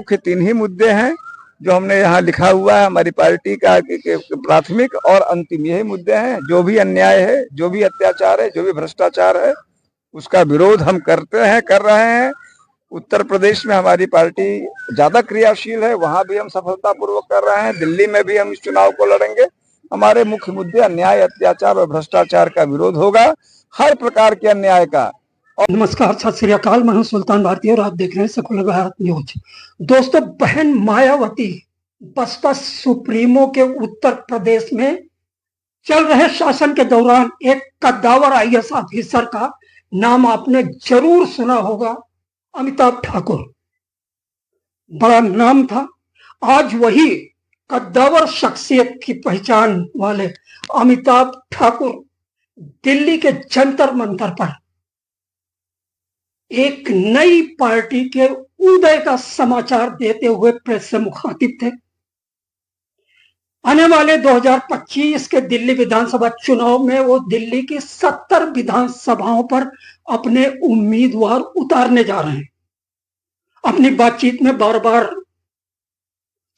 मुख्य तीन ही मुद्दे हैं जो हमने यहाँ लिखा हुआ है। हमारी पार्टी का प्राथमिक और अंतिम यही मुद्दे हैं। जो भी अन्याय है, जो भी अत्याचार है, जो भी भ्रष्टाचार है, उसका विरोध हम करते हैं, कर रहे हैं। उत्तर प्रदेश में हमारी पार्टी ज्यादा क्रियाशील है, वहां भी हम सफलतापूर्वक कर रहे हैं। दिल्ली में भी हम इस चुनाव को लड़ेंगे। हमारे मुख्य मुद्दे अन्याय, अत्याचार और भ्रष्टाचार का विरोध होगा, हर प्रकार के अन्याय का। नमस्कार, सत श्री अकाल। मैं हूं सुल्तान भारती और आप देख रहे हैं सेकुलर भारत न्यूज। दोस्तों, बहन मायावती बसपा सुप्रीमो के उत्तर प्रदेश में चल रहे शासन के दौरान एक कद्दावर आईएएस ऑफिसर का नाम आपने जरूर सुना होगा, अमिताभ ठाकुर। बड़ा नाम था। आज वही कद्दावर शख्सियत की पहचान वाले अमिताभ ठाकुर दिल्ली के जंतर मंतर पर एक नई पार्टी के उदय का समाचार देते हुए प्रेस से मुखातिब थे। आने वाले 2025 के दिल्ली विधानसभा चुनाव में वो दिल्ली की 70 विधानसभाओं पर अपने उम्मीदवार उतारने जा रहे हैं। अपनी बातचीत में बार बार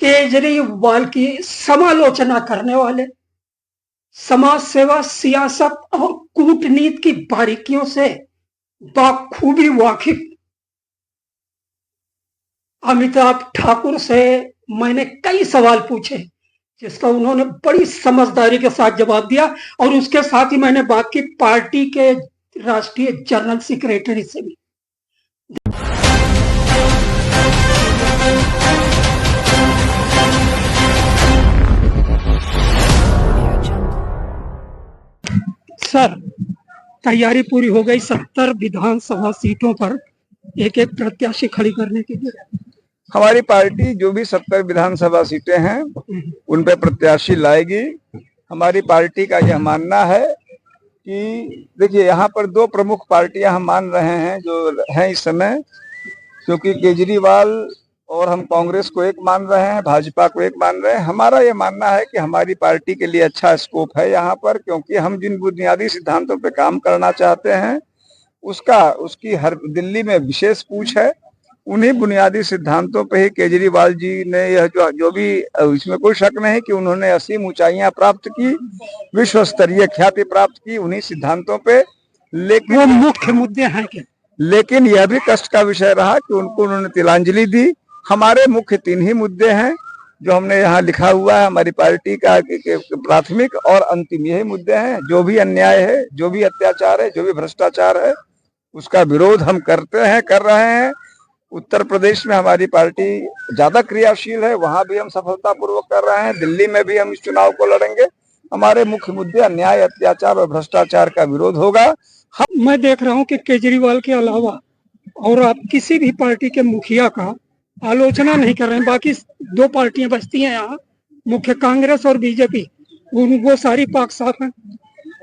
केजरीवाल की समालोचना करने वाले, समाज सेवा, सियासत और कूटनीति की बारीकियों से बाखूबी वाकिफ अमिताभ ठाकुर से मैंने कई सवाल पूछे, जिसका उन्होंने बड़ी समझदारी के साथ जवाब दिया। और उसके साथ ही मैंने बात की पार्टी के राष्ट्रीय जनरल सेक्रेटरी से भी। सर, तैयारी पूरी हो गई 70 विधानसभा सीटों पर एक एक प्रत्याशी खड़ी करने के लिए? हमारी पार्टी जो भी 70 विधानसभा सीटें हैं उन पे प्रत्याशी लाएगी। हमारी पार्टी का यह मानना है कि देखिए, यहाँ पर दो प्रमुख पार्टियां हम मान रहे हैं जो हैं इस समय, क्योंकि केजरीवाल और हम कांग्रेस को एक मान रहे हैं, भाजपा को एक मान रहे हैं। हमारा ये मानना है कि हमारी पार्टी के लिए अच्छा स्कोप है यहाँ पर, क्योंकि हम जिन बुनियादी सिद्धांतों पे काम करना चाहते हैं उसकी हर दिल्ली में विशेष पूछ है। उन्हीं बुनियादी सिद्धांतों पे ही केजरीवाल जी ने यह जो भी, इसमें कोई शक नहीं कि उन्होंने असीम ऊंचाइयां प्राप्त की, विश्व स्तरीय ख्याति प्राप्त की उन्हीं सिद्धांतों पे। लेकिन वो मुख्य मुद्दे हैं क्या? लेकिन यह भी कष्ट का विषय रहा कि उन्होंने तिलांजलि दी। हमारे मुख्य तीन ही मुद्दे हैं जो हमने यहाँ लिखा हुआ है। हमारी पार्टी का प्राथमिक और अंतिम यही मुद्दे हैं। जो भी अन्याय है, जो भी अत्याचार है, जो भी भ्रष्टाचार है, उसका विरोध हम करते हैं, कर रहे हैं। उत्तर प्रदेश में हमारी पार्टी ज्यादा क्रियाशील है, वहां भी हम सफलतापूर्वक कर रहे हैं। दिल्ली में भी हम इस चुनाव को लड़ेंगे। हमारे मुख्य मुद्दे अन्याय, अत्याचार और भ्रष्टाचार का विरोध होगा। मैं देख रहा हूं कि केजरीवाल के अलावा और आप किसी भी पार्टी के मुखिया का आलोचना नहीं कर रहे हैं। बाकी दो पार्टियां बचती हैं यहाँ, मुख्य कांग्रेस और बीजेपी, वो सारी पाक साफ है।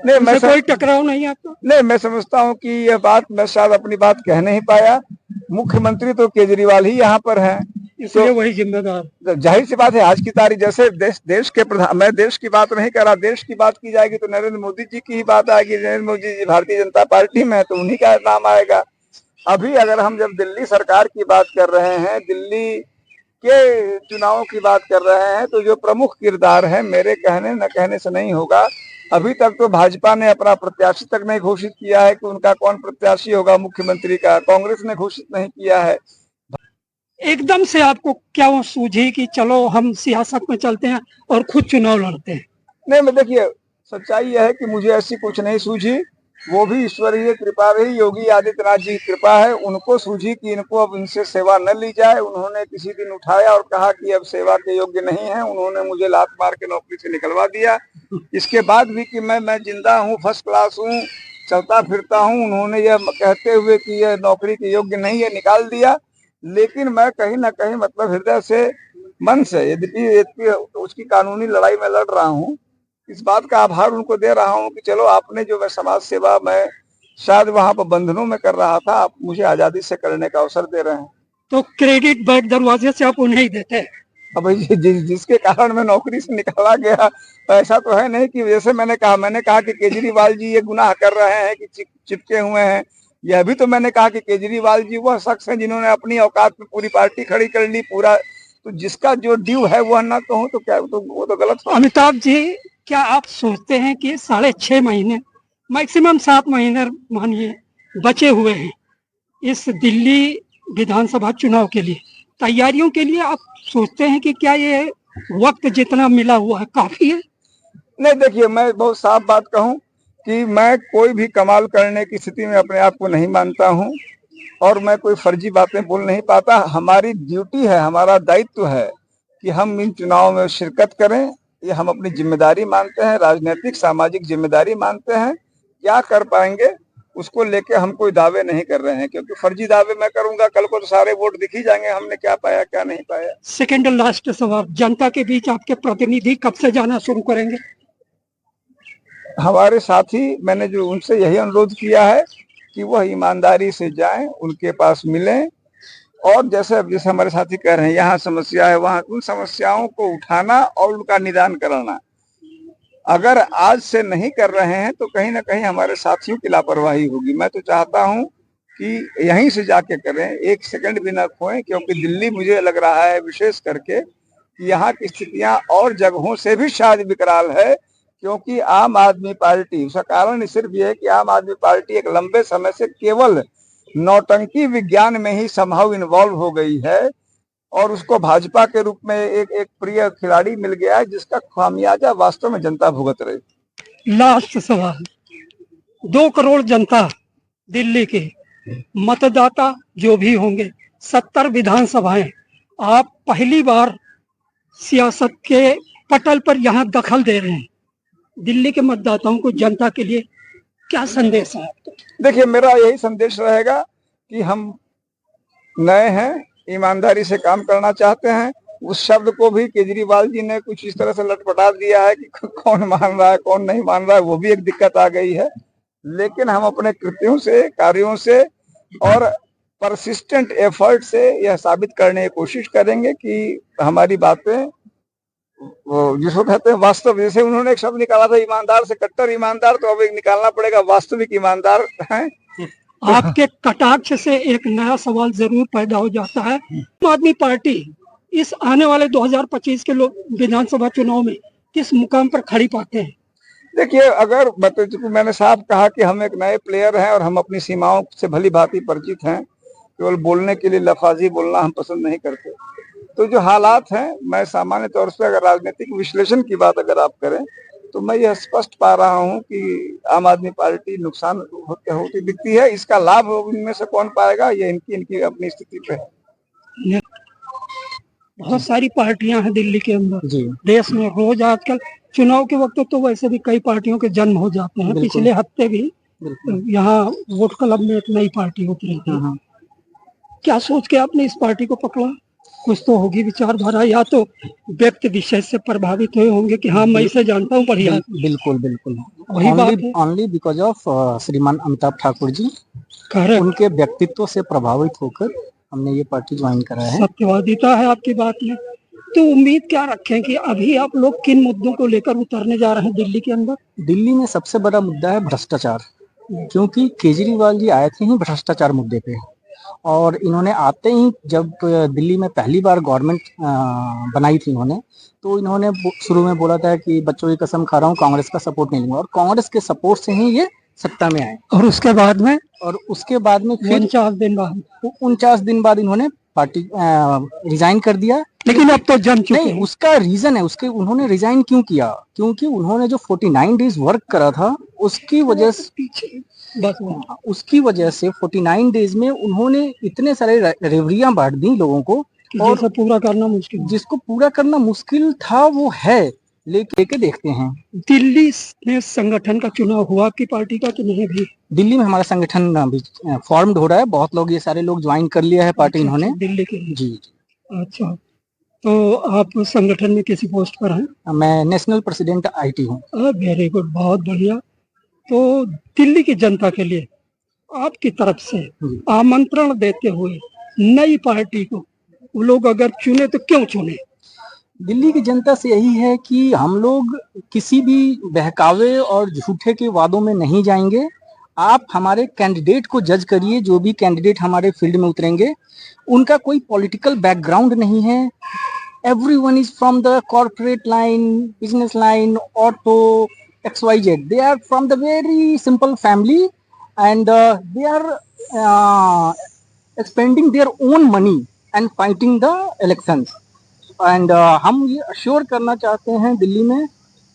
नहीं, मैं कोई टकराव नहीं आपका? नहीं, मैं समझता हूँ कि यह बात मैं शायद अपनी बात कह नहीं पाया। मुख्यमंत्री तो केजरीवाल ही यहाँ पर हैं, इसलिए वही जिम्मेदार। जाहिर सी बात है, आज की तारीख जैसे देश के प्रधान, मैं देश की बात नहीं कर रहा, देश की बात की जाएगी तो नरेंद्र मोदी जी की ही बात आएगी। नरेंद्र मोदी जी भारतीय जनता पार्टी में है तो उन्हीं का नाम आएगा। अभी अगर हम जब दिल्ली सरकार की बात कर रहे हैं, दिल्ली के चुनावों की बात कर रहे हैं, तो जो प्रमुख किरदार है, मेरे कहने न कहने से नहीं होगा, अभी तक तो भाजपा ने अपना प्रत्याशी तक नहीं घोषित किया है कि उनका कौन प्रत्याशी होगा मुख्यमंत्री का। कांग्रेस ने घोषित नहीं किया है। एकदम से आपको क्या वो सूझी कि चलो हम सियासत में चलते हैं और खुद चुनाव लड़ते हैं? नहीं, मैं देखिए, सच्चाई यह है कि मुझे ऐसी कुछ नहीं सूझी। वो भी ईश्वरीय कृपा रही, योगी आदित्यनाथ जी की कृपा है। उनको सूझी कि इनको अब इनसे सेवा न ली जाए। उन्होंने किसी दिन उठाया और कहा कि अब सेवा के योग्य नहीं है। उन्होंने मुझे लात मार के नौकरी से निकलवा दिया। इसके बाद भी कि मैं जिंदा हूँ, फर्स्ट क्लास हूँ, चलता फिरता हूँ, उन्होंने यह कहते हुए कि यह नौकरी के योग्य नहीं है, निकाल दिया। लेकिन मैं कहीं ना कहीं मतलब हृदय से, मन से, यद्यपि उसकी कानूनी लड़ाई में लड़ रहा हूँ, इस बात का आभार उनको दे रहा हूँ कि चलो आपने जो मैं समाज सेवा मैं शायद वहां पर बंधनों में कर रहा था, आप मुझे आजादी से करने का अवसर दे रहे हैं। तो क्रेडिट बैक दरवाजे से आप उन्हें ही देते हैं? अब जिसके कारण मैं नौकरी से निकाला गया, ऐसा तो है नहीं कि जैसे मैंने कहा कि केजरीवाल जी ये गुनाह कर रहे हैं कि चिपके हुए हैं, यह भी तो मैंने कहा कि केजरीवाल जी वह शख्स हैं जिन्होंने अपनी औकात में पूरी पार्टी खड़ी कर ली, पूरा तो जिसका जो ड्यू है वह ना कहूं तो क्या, तो वो तो गलत हो। अमिताभ जी, क्या आप सोचते हैं कि 6.5 महीने, मैक्सिमम 7 महीने मानिए बचे हुए हैं इस दिल्ली विधानसभा चुनाव के लिए, तैयारियों के लिए, आप सोचते हैं कि क्या ये वक्त जितना मिला हुआ है काफी है? नहीं, देखिए मैं बहुत साफ बात कहूं कि मैं कोई भी कमाल करने की स्थिति में अपने आप को नहीं मानता हूं और मैं कोई फर्जी बातें बोल नहीं पाता। हमारी ड्यूटी है, हमारा दायित्व है कि हम इन चुनाव में शिरकत करें। ये हम अपनी जिम्मेदारी मानते हैं, राजनीतिक सामाजिक जिम्मेदारी मानते हैं। क्या कर पाएंगे उसको लेके हम कोई दावे नहीं कर रहे हैं, क्योंकि फर्जी दावे मैं करूंगा कल को तो सारे वोट दिख ही जाएंगे हमने क्या पाया क्या नहीं पाया। सेकेंड और लास्ट सवाल, जनता के बीच आपके प्रतिनिधि कब से जाना शुरू करेंगे? हमारे साथी, मैंने जो उनसे यही अनुरोध किया है कि वह ईमानदारी से जाएं, उनके पास मिलें और जैसे जैसे हमारे साथी कह रहे हैं यहाँ समस्या है, वहां उन समस्याओं को उठाना और उनका निदान कराना। अगर आज से नहीं कर रहे हैं तो कहीं ना कहीं हमारे साथियों की लापरवाही होगी। मैं तो चाहता हूं कि यहीं से जाके करें, एक सेकंड भी ना खोएं, क्योंकि दिल्ली मुझे लग रहा है विशेष करके कि यहाँ की स्थितियां और जगहों से भी शायद विकराल है, क्योंकि आम आदमी पार्टी, उसका कारण सिर्फ ये है कि आम आदमी पार्टी एक लंबे समय से केवल नौटंकी विज्ञान में ही संभव इन्वॉल्व हो गई है और उसको भाजपा के रूप में एक प्रिय खिलाड़ी मिल गया है जिसका खामियाजा वास्तव में जनता भुगत रही। लास्ट सवाल, 2 करोड़ जनता दिल्ली के मतदाता जो भी होंगे, 70 विधानसभाएं, आप पहली बार सियासत के पटल पर यहाँ दखल दे रहे हैं, दिल्ली के मतदाताओं को, जनता के लिए क्या संदेश है आपका? देखिए मेरा यही संदेश रहेगा कि हम नए हैं, ईमानदारी से काम करना चाहते हैं। उस शब्द को भी केजरीवाल जी ने कुछ इस तरह से लटपटा दिया है कि कौन मान रहा है कौन नहीं मान रहा है, वो भी एक दिक्कत आ गई है। लेकिन हम अपने कृत्यों से, कार्यों से और परसिस्टेंट एफर्ट से यह साबित करने की कोशिश करेंगे कि हमारी बातें जिसको कहते हैं वास्तव, जैसे उन्होंने एक शब्द निकाला था ईमानदार से कट्टर ईमानदार, तो अब एक निकालना पड़ेगा वास्तविक ईमानदार हैं। आपके कटाक्ष से एक नया सवाल जरूर पैदा हो जाता है, आम आदमी पार्टी इस आने वाले 2025 के विधानसभा चुनाव में किस मुकाम पर खड़ी पाते हैं? देखिए, अगर मैंने साफ कहा कि हम एक नए प्लेयर हैं और हम अपनी सीमाओं से भली भांति परिचित हैं, केवल बोलने के लिए लफाजी बोलना हम पसंद नहीं करते। तो जो हालात हैं, मैं सामान्य तौर से अगर राजनीतिक विश्लेषण की बात अगर आप करें तो मैं यह स्पष्ट पा रहा हूं कि आम आदमी पार्टी नुकसान होती दिखती है। इसका लाभ इनमें से कौन पाएगा, ये इनकी अपनी स्थिति पे है। बहुत सारी पार्टियां हैं दिल्ली के अंदर जी। देश में, रोज आजकल चुनाव के वक्त तो वैसे भी कई पार्टियों के जन्म हो जाते हैं। पिछले हफ्ते भी यहाँ वोट क्लब में एक नई पार्टी उतरी थी। क्या सोच के आपने इस पार्टी को पकड़ा? कुछ तो होगी विचारधारा, या तो व्यक्ति विशेष से प्रभावित हुए होंगे कि हाँ मैं इसे जानता हूँ बढ़िया। बिल्कुल बिल्कुल, वही बात है। ओनली बिकॉज ऑफ श्रीमान अमिताभ ठाकुर जी, उनके व्यक्तित्व से प्रभावित होकर हमने ये पार्टी ज्वाइन करा है। सत्यवादिता है आपकी बात में। तो उम्मीद क्या रखें कि अभी आप लोग किन मुद्दों को लेकर उतरने जा रहे हैं दिल्ली के अंदर? दिल्ली में सबसे बड़ा मुद्दा है भ्रष्टाचार, क्योंकि केजरीवाल जी आए थे ही भ्रष्टाचार मुद्दे पे, और इन्होंने आते ही जब दिल्ली में पहली बार गवर्नमेंट बनाई थी इन्होंने, तो इन्होंने शुरू में बोला था कि बच्चों की कसम खा रहा हूँ कांग्रेस का सपोर्ट नहीं लूंगा, और कांग्रेस के सपोर्ट से ही ये सत्ता में आए। और उसके बाद में फिर 49 दिन बाद इन्होंने पार्टी रिजाइन कर दिया। लेकिन अब तो जम चुके नहीं, उसका रीजन है, उन्होंने रिजाइन क्यों किया, क्योंकि उन्होंने जो 49 डेज वर्क करा था उसकी वजह से 49 डेज में उन्होंने इतने सारे रेवड़ियां बांट दी लोगों को, और जिसको पूरा करना मुश्किल था वो है। लेके देखते हैं। दिल्ली में संगठन का चुनाव हुआ आपकी पार्टी का कि नहीं? भी दिल्ली में हमारा संगठन अभी फॉर्म्ड हो रहा है, बहुत लोग, ये सारे लोग ज्वाइन कर लिया है पार्टी इन्होंने दिल्ली के। जी। अच्छा, तो आप संगठन में किसी पोस्ट पर हैं? मैं नेशनल प्रेसिडेंट IT हूँ। वेरी गुड, बहुत बढ़िया। तो दिल्ली की जनता के लिए आपकी तरफ से आमंत्रण देते हुए नई पार्टी को वो लोग अगर चुने तो क्यों चुने? दिल्ली की जनता से यही है कि हम लोग किसी भी बहकावे और झूठे के वादों में नहीं जाएंगे, आप हमारे कैंडिडेट को जज करिए, जो भी कैंडिडेट हमारे फील्ड में उतरेंगे उनका कोई पॉलिटिकल बैकग्राउंड नहीं है। Everyone is from the corporate line, business line, auto, XYZ. They are from the very simple family, and they are uh, spending their own money and fighting the elections. And हम ये assure करना चाहते हैं दिल्ली में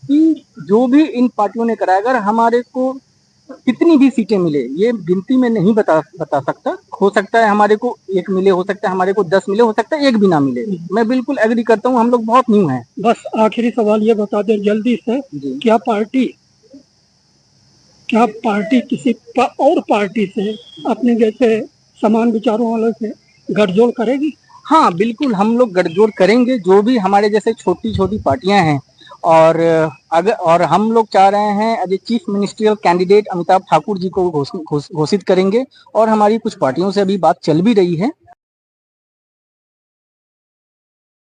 कि जो भी इन पार्टियों ने कराया, अगर हमारे को कितनी भी सीटें मिले, ये गिनती में नहीं बता सकता। हो सकता है हमारे को 1 मिले, हो सकता है हमारे को 10 मिले, हो सकता है 1 भी ना मिले। मैं बिल्कुल एग्री करता हूँ, हम लोग बहुत न्यू हैं। बस आखिरी सवाल ये बता दें जल्दी से, जी। क्या पार्टी किसी और पार्टी से अपने जैसे समान विचारों वालों से गठजोड़ करेगी? हाँ बिल्कुल, हम लोग गठजोड़ करेंगे, जो भी हमारे जैसे छोटी छोटी पार्टियां हैं। और हम लोग चाह रहे हैं as a chief ministerial candidate Amitabh Thakur ji को घोषित करेंगे। और हमारी कुछ पार्टियों से अभी बात चल भी रही है